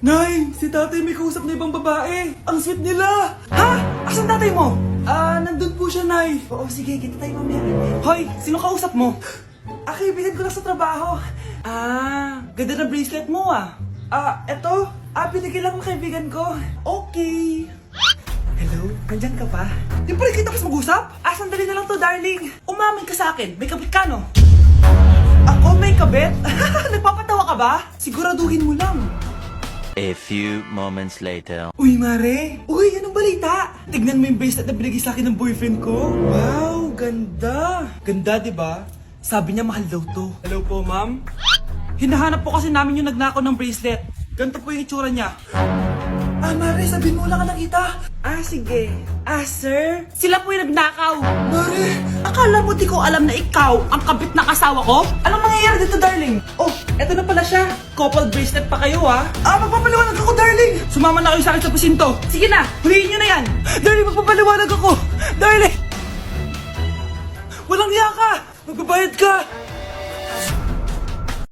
Nay, si tatay may kausap na ibang babae. Ang sweet nila. Ha? Asan tatay mo? Nandun po siya, Nay. Oo, sige, kita tayo mamaya. Hoy, sino kausap mo? Kaibigan ko lang sa trabaho. Ganda ng bracelet mo eto. Binigay lang ng kaibigan ko. Okay. Hello? Nandyan ka pa? Di pa rin kita pas mag-usap? Sandali na lang to, darling. Umamin ka sa akin. May kabit ka, no? Ako may kabit? Nagpapatawa ka ba? Siguraduhin mo lang. A few moments later. Uy, Mare! Uy, anong balita? Tignan mo yung bracelet na binigay sa akin ng boyfriend ko. Wow, ganda! Ganda, di ba? Sabi niya mahal daw to. Hello po, ma'am? Hinahanap po kasi namin yung nagnakaw ng bracelet. Ganito po yung itsura niya. Mare, sabihin mo wala ka nakita. Sige. Sir? Sila po yung nagnakaw. Mare! Akala mo di ko alam na ikaw ang kabit na kasawa ko? Anong mangyayari dito, darling? Oh, eto na pala siya. Couple bracelet pa kayo, magpapaliwanag ako, darling. Sumama na kayo sa akin sa pasinto. Sige na, huliin nyo na yan. Darling, magpapaliwanag ako. Darling! Walang hiya ka! Magbabayad ka!